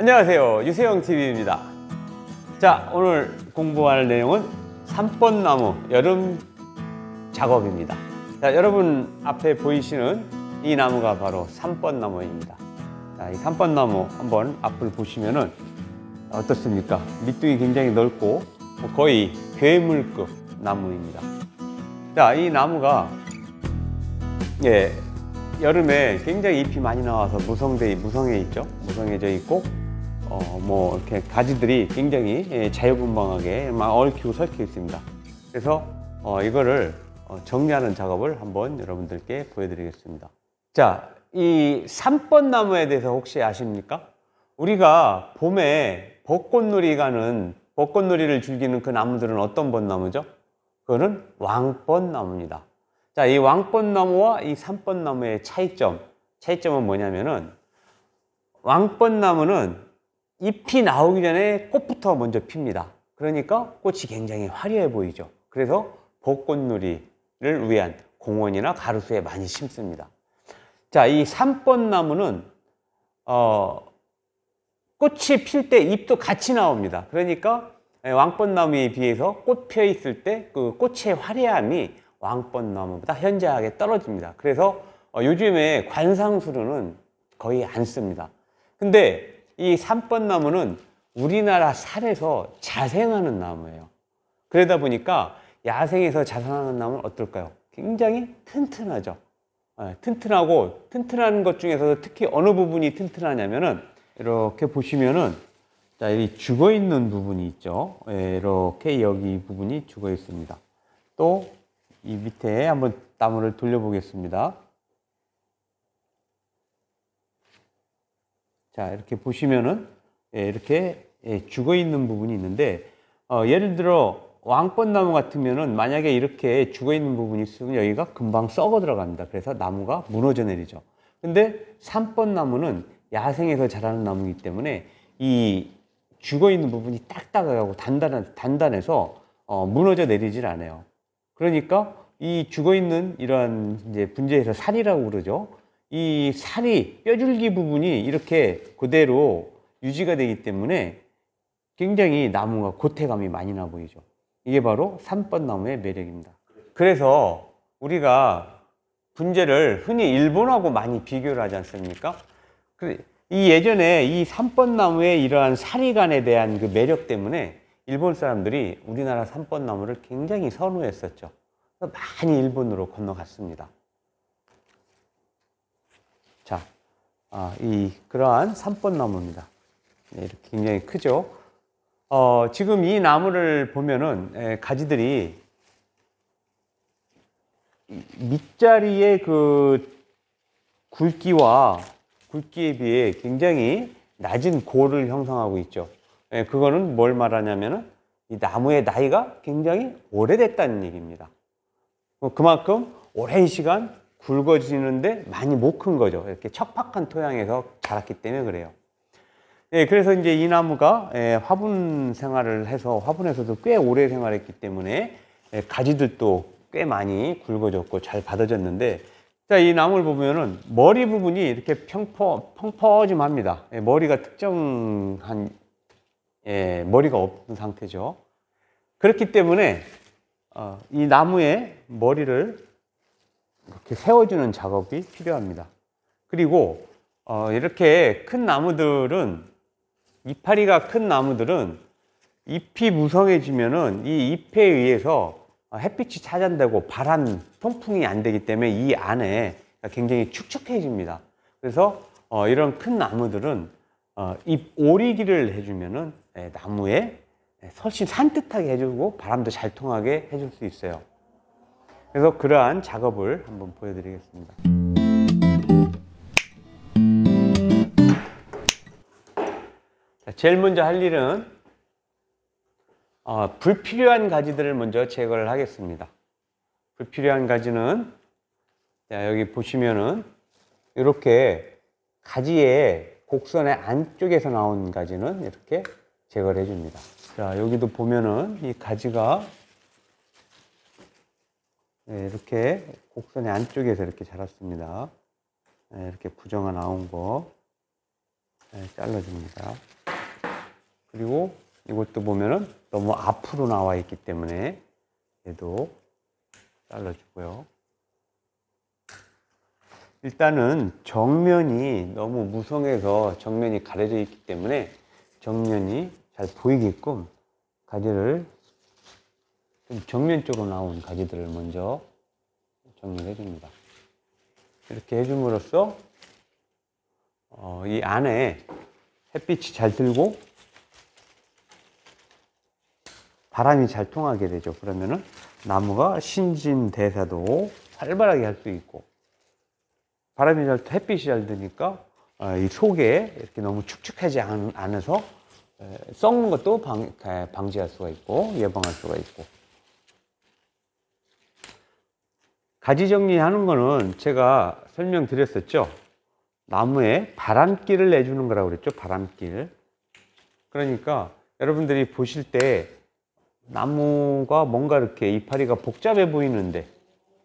안녕하세요, 유세영TV입니다. 자, 오늘 공부할 내용은 삼번나무 여름 작업입니다. 자, 여러분 앞에 보이시는 이 나무가 바로 삼번나무입니다. 자, 이 삼번나무 한번 앞을 보시면은 어떻습니까? 밑둥이 굉장히 넓고 거의 괴물급 나무입니다. 자, 이 나무가 여름에 굉장히 잎이 많이 나와서 무성해 있죠. 무성해져 있고 이렇게 가지들이 굉장히 자유분방하게 막 얽히고 설켜 있습니다. 그래서 이거를 정리하는 작업을 한번 여러분들께 보여드리겠습니다. 자, 이 삼번나무에 대해서 혹시 아십니까? 우리가 봄에 벚꽃놀이를 즐기는 그 나무들은 어떤 벚나무죠? 그거는 왕벚나무입니다. 자, 이 왕벚나무와 이 삼번나무의 차이점은 뭐냐면은, 왕벚나무는 잎이 나오기 전에 꽃부터 먼저 핍니다. 그러니까 꽃이 굉장히 화려해 보이죠. 그래서 벚꽃놀이를 위한 공원이나 가로수에 많이 심습니다. 자, 이 삼번나무는 꽃이 필 때 잎도 같이 나옵니다. 그러니까 왕벚나무에 비해서 꽃 펴 있을 때 그 꽃의 화려함이 왕벚나무보다 현저하게 떨어집니다. 그래서 요즘에 관상수로는 거의 안 씁니다. 근데 이 삼번나무는 우리나라 산에서 자생하는 나무예요. 그러다 보니까 야생에서 자생하는 나무는 어떨까요? 굉장히 튼튼하죠. 튼튼하고, 튼튼한 것 중에서도 특히 어느 부분이 튼튼하냐면은, 이렇게 보시면은, 자, 이 죽어 있는 부분이 있죠. 이렇게 여기 부분이 죽어 있습니다. 또 이 밑에 한번 나무를 돌려보겠습니다. 자, 이렇게 보시면은 이렇게 죽어 있는 부분이 있는데, 예를 들어 왕벚나무 같으면은 만약에 이렇게 죽어 있는 부분이 있으면 여기가 금방 썩어 들어갑니다. 그래서 나무가 무너져 내리죠. 근데 삼번나무는 야생에서 자라는 나무이기 때문에 이 죽어 있는 부분이 딱딱하고 단단해서 무너져 내리질 않아요. 그러니까 이 죽어 있는 이러한 이제 분재에서 살이라고 그러죠. 이 살이 뼈줄기 부분이 이렇게 그대로 유지가 되기 때문에 굉장히 나무가 고태감이 많이 나 보이죠. 이게 바로 삼번나무의 매력입니다. 그래서 우리가 분재를 흔히 일본하고 많이 비교를 하지 않습니까? 이 예전에 이 삼번나무의 이러한 사리감에 대한 그 매력 때문에 일본 사람들이 우리나라 삼번나무를 굉장히 선호했었죠. 많이 일본으로 건너갔습니다. 자, 그러한 삼번나무입니다. 이렇게 굉장히 크죠. 지금 이 나무를 보면은 가지들이 밑자리의 그 굵기에 비해 굉장히 낮은 고를 형성하고 있죠. 그거는 뭘 말하냐면은 이 나무의 나이가 굉장히 오래됐다는 얘기입니다. 그만큼 오랜 시간 굵어지는데 많이 못 큰 거죠. 이렇게 척박한 토양에서 자랐기 때문에 그래요. 그래서 이제 이 나무가 화분 생활을 해서 화분에서도 꽤 오래 생활했기 때문에 가지들도 꽤 많이 굵어졌고 잘 받아졌는데, 자, 이 나무를 보면은 머리 부분이 이렇게 펑퍼짐합니다. 머리가 특정한 머리가 없는 상태죠. 그렇기 때문에 이 나무의 머리를 이렇게 세워주는 작업이 필요합니다. 그리고 이렇게 큰 나무들은, 이파리가 큰 나무들은 잎이 무성해지면은 이 잎에 의해서 햇빛이 차단되고 바람, 통풍이 안 되기 때문에 이 안에 굉장히 축축해집니다. 그래서 이런 큰 나무들은 잎 오리기를 해주면은 나무에 훨씬 산뜻하게 해주고 바람도 잘 통하게 해줄 수 있어요. 그래서 그러한 작업을 한번 보여드리겠습니다. 자, 제일 먼저 할 일은 불필요한 가지들을 먼저 제거를 하겠습니다. 불필요한 가지는, 자, 여기 보시면은 이렇게 가지의 곡선의 안쪽에서 나온 가지는 이렇게 제거를 해줍니다. 자, 여기도 보면은 이 가지가 이렇게 곡선의 안쪽에서 이렇게 자랐습니다. 이렇게 부정가 나온 거 잘라줍니다. 그리고 이것도 보면은 너무 앞으로 나와 있기 때문에 얘도 잘라주고요. 일단은 정면이 너무 무성해서 정면이 가려져 있기 때문에 정면이 잘 보이게끔 가지를 좀 정면 쪽으로 나온 가지들을 먼저 정리해 줍니다. 이렇게 해줌으로써 이 안에 햇빛이 잘 들고 바람이 잘 통하게 되죠. 그러면은 나무가 신진대사도 활발하게 할 수 있고, 바람이 햇빛이 잘 드니까 이 속에 이렇게 너무 축축하지 않아서 썩는 것도 방지할 수가 있고 예방할 수가 있고. 가지 정리하는 거는 제가 설명드렸었죠. 나무에 바람길을 내주는 거라고 그랬죠. 바람길. 그러니까 여러분들이 보실 때 나무가 뭔가 이렇게 이파리가 복잡해 보이는데,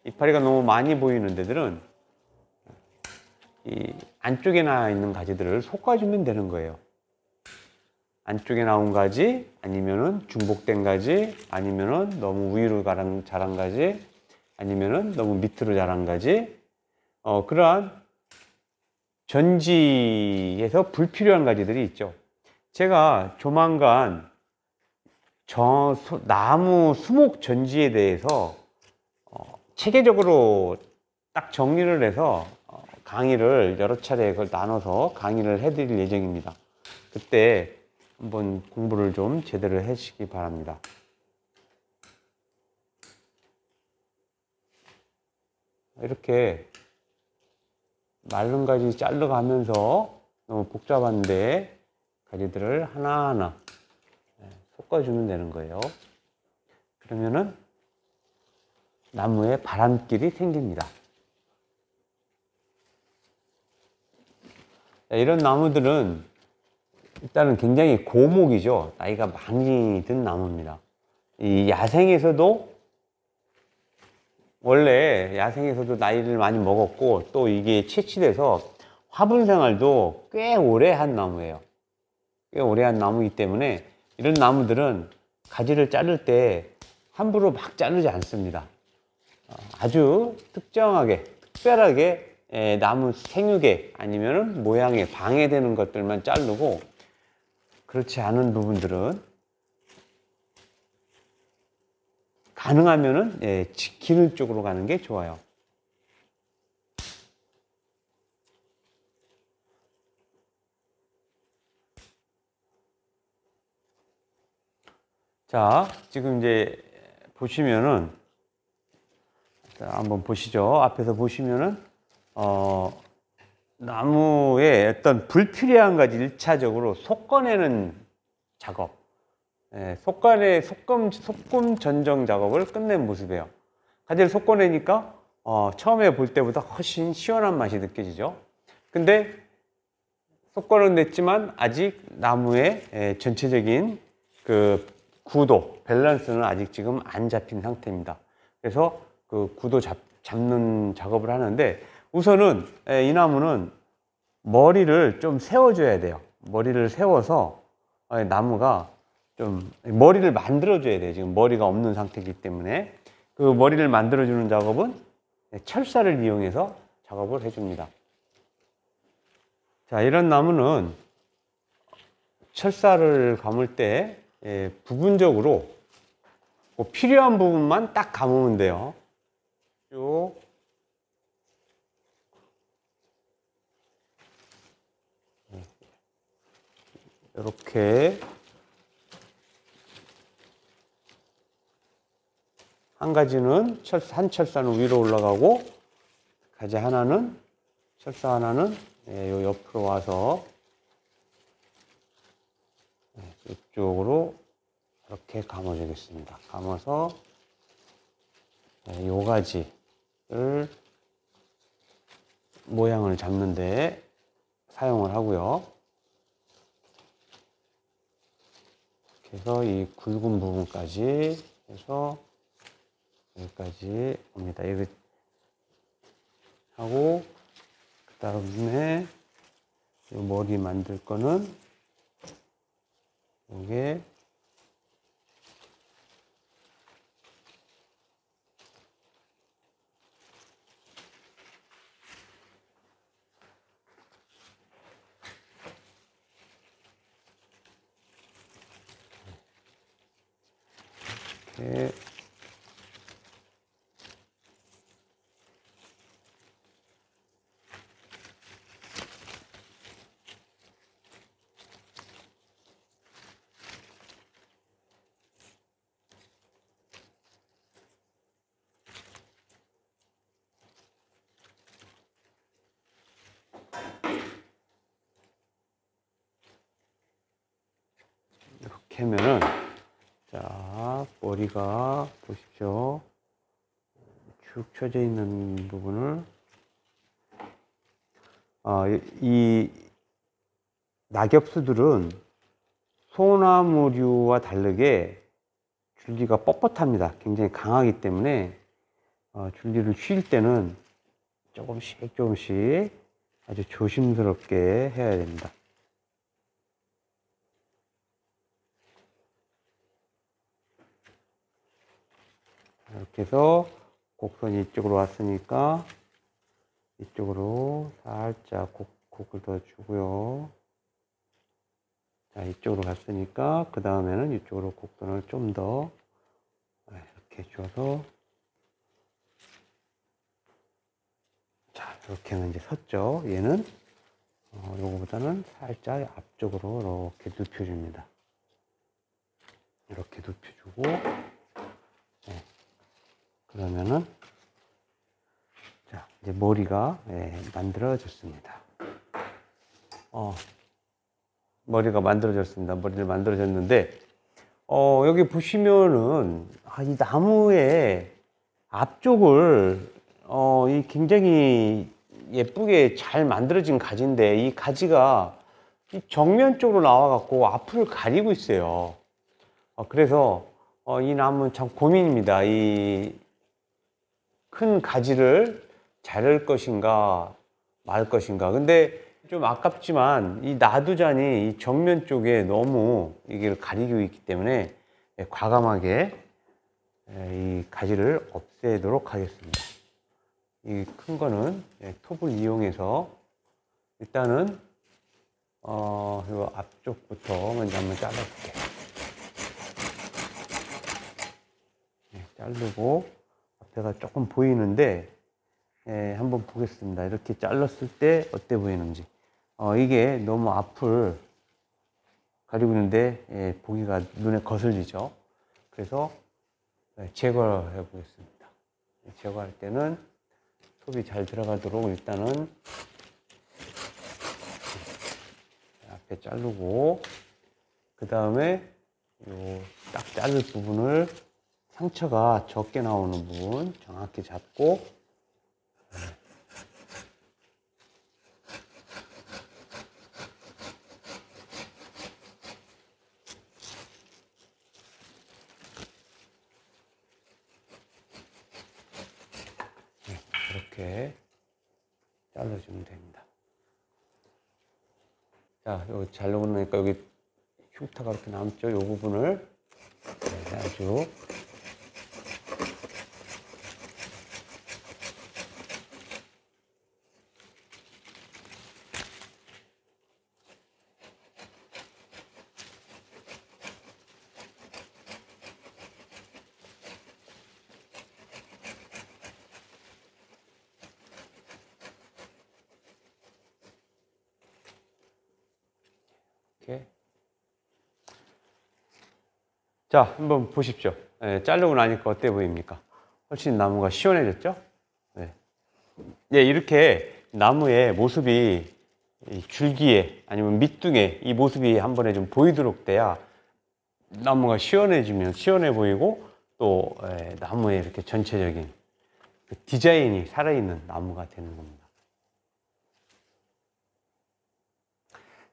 이파리가 너무 많이 보이는 데들은 이 안쪽에 나 있는 가지들을 솎아주면 되는 거예요. 안쪽에 나온 가지, 아니면은 중복된 가지, 아니면은 너무 위로 자란 가지, 아니면은 너무 밑으로 자란 가지, 그러한 전지에서 불필요한 가지들이 있죠. 제가 조만간 나무 수목 전지에 대해서 체계적으로 딱 정리를 해서 강의를 여러 차례 그걸 나눠서 강의를 해드릴 예정입니다. 그때 한번 공부를 좀 제대로 하시기 바랍니다. 이렇게 마른 가지 자르가면서 너무 복잡한데 가지들을 하나하나 솎아주면 되는 거예요. 그러면은 나무에 바람길이 생깁니다. 이런 나무들은 일단은 굉장히 고목이죠. 나이가 많이 든 나무입니다. 이 야생에서도, 원래 야생에서도 나이를 많이 먹었고, 또 이게 채취돼서 화분 생활도 꽤 오래 한 나무예요. 꽤 오래 한 나무이기 때문에 이런 나무들은 가지를 자를 때 함부로 막 자르지 않습니다. 아주 특정하게, 특별하게 나무 생육에 아니면 모양에 방해되는 것들만 자르고, 그렇지 않은 부분들은 가능하면은 지키는 쪽으로 가는 게 좋아요. 자, 지금 이제 보시면은, 자, 한번 보시죠. 앞에서 보시면은 나무의 어떤 불필요한 가지 1차적으로 솎아내는 작업, 소금 전정 작업을 끝낸 모습이에요. 가지를 솎아내니까 처음에 볼 때보다 훨씬 시원한 맛이 느껴지죠. 근데 솎아는 냈지만 아직 나무의 전체적인 그 구도, 밸런스는 아직 지금 안 잡힌 상태입니다. 그래서 그 구도 잡는 작업을 하는데, 우선은 이 나무는 머리를 좀 세워줘야 돼요. 머리를 세워서 나무가 좀 머리를 만들어줘야 돼요. 지금 머리가 없는 상태이기 때문에 그 머리를 만들어주는 작업은 철사를 이용해서 작업을 해줍니다. 자, 이런 나무는 철사를 감을 때 부분적으로 필요한 부분만 딱 감으면 돼요. 쭉 이렇게 한 가지는 한 철사는 위로 올라가고, 가지 하나는, 철사 하나는 요 옆으로 와서 이쪽으로 이렇게 감아주겠습니다. 감아서 요 가지를 모양을 잡는데 사용을 하고요. 이렇게 해서 이 굵은 부분까지 해서 여기까지 옵니다. 이거 하고, 그 다음에 이 머리 만들 거는 이게 이렇게 이렇게 하면은, 자, 머리가 보십시오. 축 처져 있는 부분을, 이 낙엽수들은 소나무류와 다르게 줄기가 뻣뻣합니다. 굉장히 강하기 때문에 줄기를 쉴 때는 조금씩 조금씩 아주 조심스럽게 해야 됩니다. 이렇게 해서 곡선이 이쪽으로 왔으니까 이쪽으로 살짝 곡을 더 주고요. 자, 이쪽으로 갔으니까 그 다음에는 이쪽으로 곡선을 좀 더 이렇게 줘서, 자, 이렇게 하면 이제 섰죠. 얘는 요거보다는 살짝 앞쪽으로 이렇게 눕혀줍니다. 이렇게 눕혀주고, 네. 그러면은, 자, 이제 머리가 만들어졌습니다. 머리가 만들어졌습니다. 머리를 만들어졌는데, 여기 보시면은, 이 나무의 앞쪽을, 이 굉장히 예쁘게 잘 만들어진 가지인데, 이 가지가 이 정면 쪽으로 나와갖고 앞을 가리고 있어요. 그래서, 이 나무는 참 고민입니다. 이 큰 가지를 자를 것인가, 말 것인가. 근데 좀 아깝지만 이 나두잔이 이 정면 쪽에 너무 이게 가리고 있기 때문에 과감하게 이 가지를 없애도록 하겠습니다. 이 큰 거는 톱을 이용해서 일단은 이거 앞쪽부터 먼저 한번 잘라볼게요. 자르고 앞에가 조금 보이는데 한번 보겠습니다. 이렇게 잘랐을 때 어때 보이는지. 이게 너무 앞을 가리고 있는데 보기가 눈에 거슬리죠. 그래서 제거해 보겠습니다. 제거할 때는 톱이 잘 들어가도록 일단은 앞에 자르고, 그 다음에 요 딱 자를 부분을 상처가 적게 나오는 부분 정확히 잡고, 이렇게 잘라주면 됩니다. 자, 여기 잘라고 나니까 여기 흉터가 이렇게 남죠. 이 부분을 아주 이렇게. 자, 한번 보십시오. 자르고 나니까 어때 보입니까? 훨씬 나무가 시원해졌죠? 이렇게 나무의 모습이 이 줄기에 아니면 밑둥에 이 모습이 한 번에 좀 보이도록 돼야 나무가 시원해지면 시원해 보이고, 또 나무의 이렇게 전체적인 그 디자인이 살아있는 나무가 되는 겁니다.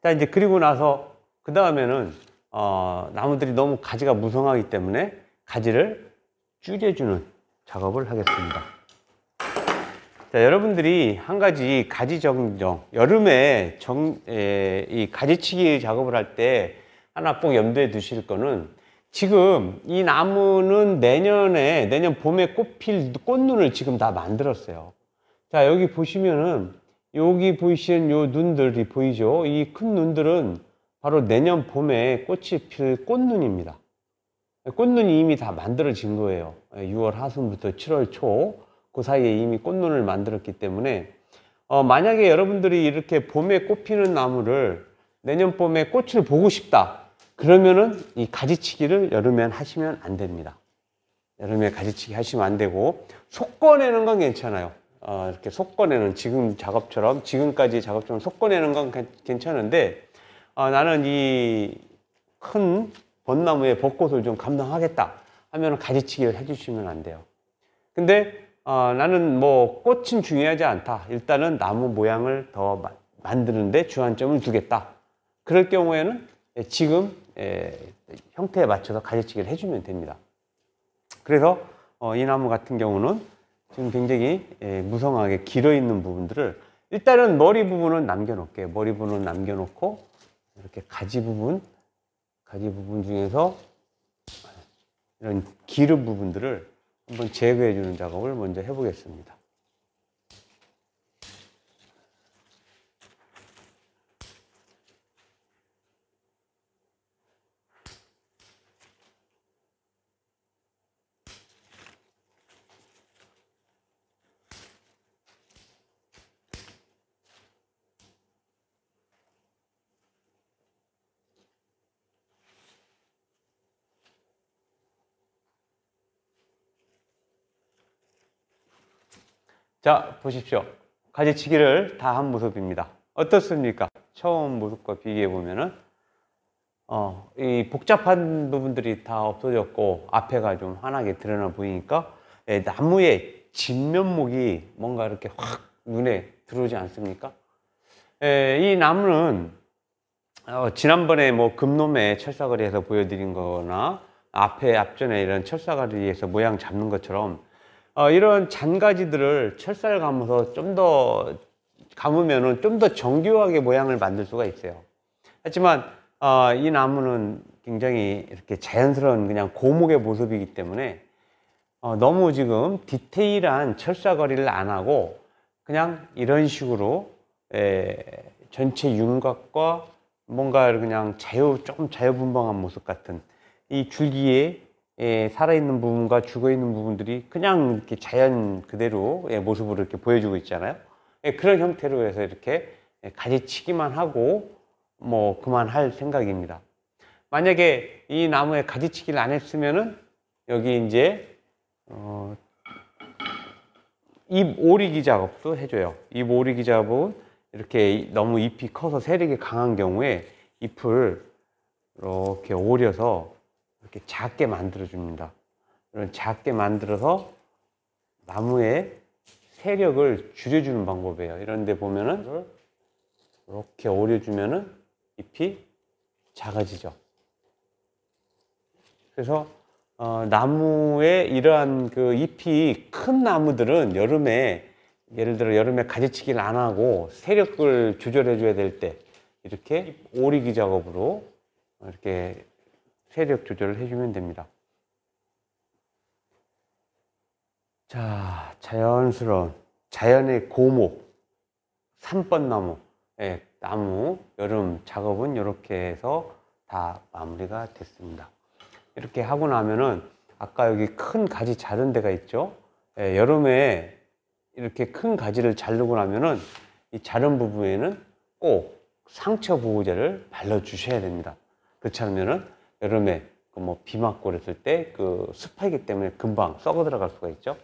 자, 이제 그리고 나서 그 다음에는 나무들이 너무 가지가 무성하기 때문에 가지를 줄여주는 작업을 하겠습니다. 자, 여러분들이 한 가지 가지 정정, 여름에 이 가지치기 작업을 할 때 하나 꼭 염두에 두실 거는, 지금 이 나무는 내년 봄에 꽃필 꽃눈을 지금 다 만들었어요. 자, 여기 보시면은, 여기 보이시는 요 눈들이 보이죠? 이 큰 눈들은 바로 내년 봄에 꽃이 필 꽃눈입니다. 꽃눈이 이미 다 만들어진 거예요. 6월 하순부터 7월 초, 그 사이에 이미 꽃눈을 만들었기 때문에, 만약에 여러분들이 이렇게 봄에 꽃 피는 나무를 내년 봄에 꽃을 보고 싶다, 그러면은 이 가지치기를 여름엔 하시면 안 됩니다. 여름에 가지치기 하시면 안 되고, 속 꺼내는 건 괜찮아요. 이렇게 속 꺼내는, 지금까지 작업처럼 속 꺼내는 건 괜찮은데, 나는 이 큰 벚나무의 벚꽃을 좀 감당하겠다 하면 가지치기를 해주시면 안 돼요. 근데 나는 뭐 꽃은 중요하지 않다, 일단은 나무 모양을 더 만드는데 주안점을 두겠다, 그럴 경우에는 지금 형태에 맞춰서 가지치기를 해주면 됩니다. 그래서 이 나무 같은 경우는 지금 굉장히 무성하게 길어 있는 부분들을 일단은 머리 부분은 남겨놓을게요. 머리 부분은 남겨놓고, 이렇게 가지 부분 중에서 이런 기름 부분들을 한번 제거해 주는 작업을 먼저 해보겠습니다. 자, 보십시오. 가지치기를 다 한 모습입니다. 어떻습니까? 처음 모습과 비교해 보면은 이 복잡한 부분들이 다 없어졌고, 앞에가 좀 환하게 드러나 보이니까 나무의 진면목이 뭔가 이렇게 확 눈에 들어오지 않습니까? 이 나무는 지난번에 뭐 금놈의 철사거리에서 보여드린 거나 앞전에 이런 철사거리에서 모양 잡는 것처럼 이런 잔가지들을 철사를 감아서 좀 더 감으면은 좀 더 정교하게 모양을 만들 수가 있어요. 하지만 이 나무는 굉장히 이렇게 자연스러운 그냥 고목의 모습이기 때문에 너무 지금 디테일한 철사거리를 안 하고, 그냥 이런 식으로 전체 윤곽과 뭔가 그냥 조금 자유분방한 모습 같은, 이 줄기에 살아있는 부분과 죽어있는 부분들이 그냥 이렇게 자연 그대로의 모습으로 이렇게 보여주고 있잖아요. 그런 형태로 해서 이렇게 가지치기만 하고 뭐 그만할 생각입니다. 만약에 이 나무에 가지치기를 안 했으면은 여기 이제 잎 오리기 작업도 해줘요. 잎 오리기 작업은 이렇게 너무 잎이 커서 세력이 강한 경우에 잎을 이렇게 오려서 이렇게 작게 만들어 줍니다. 이런 작게 만들어서 나무의 세력을 줄여주는 방법이에요. 이런 데 보면은 이렇게 오려주면은 잎이 작아지죠. 그래서 나무의 이러한 그 잎이 큰 나무들은 여름에, 예를 들어 여름에 가지치기를 안 하고 세력을 조절해 줘야 될 때 이렇게 오리기 작업으로 이렇게 세력 조절을 해주면 됩니다. 자, 자연스러운 자연의 고목 산번나무, 나무 여름 작업은 이렇게 해서 다 마무리가 됐습니다. 이렇게 하고 나면은 아까 여기 큰 가지 자른 데가 있죠. 여름에 이렇게 큰 가지를 자르고 나면은 이 자른 부분에는 꼭 상처 보호제를 발라 주셔야 됩니다. 그렇지 않으면은 여름에 뭐 비 맞고 그랬을 때 그 습하기 때문에 금방 썩어 들어갈 수가 있죠.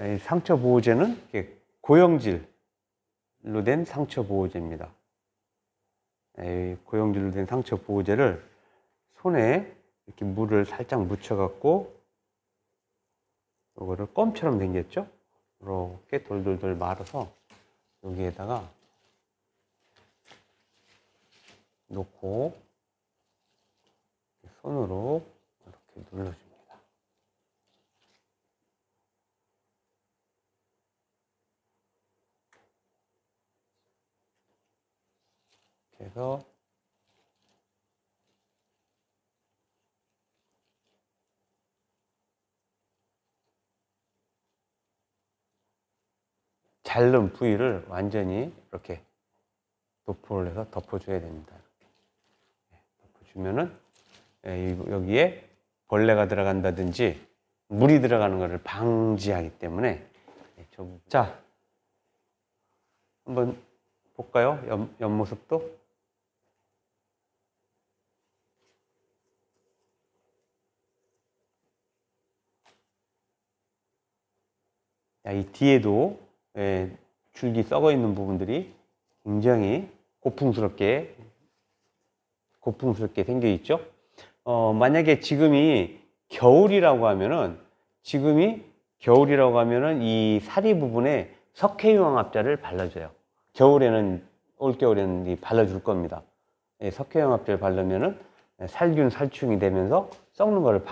이 상처 보호제는 고형질로 된 상처 보호제입니다. 고형질로 된 상처 보호제를 손에 이렇게 물을 살짝 묻혀 갖고, 이거를 껌처럼 생겼죠? 이렇게 돌돌돌 말아서 여기에다가 놓고 손으로 이렇게 눌러줍니다. 그래서 자른 부위를 완전히 이렇게 도포를 해서 덮어줘야 됩니다. 덮어주면은 여기에 벌레가 들어간다든지 물이 들어가는 것을 방지하기 때문에. 자, 한번 볼까요? 옆모습도. 이 뒤에도 줄기 썩어 있는 부분들이 굉장히 고풍스럽게 생겨 있죠. 만약에 지금이 겨울이라고 하면은 이 사리 부분에 석회유황합자를 발라줘요. 올겨울에는 발라줄 겁니다. 석회유황합자를 바르면은 살균 살충이 되면서 썩는 것을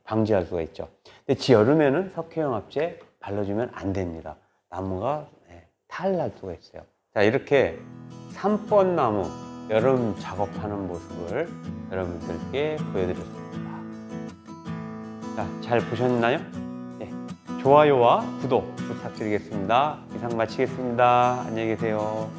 방지할 수가 있죠. 근데 여름에는 석회유황합제 발라주면 안 됩니다. 나무가 탈날 수가 있어요. 자, 이렇게 3번 나무 여름 작업하는 모습을 여러분들께 보여드렸습니다. 자, 잘 보셨나요? 네, 좋아요와 구독 부탁드리겠습니다. 이상 마치겠습니다. 안녕히 계세요.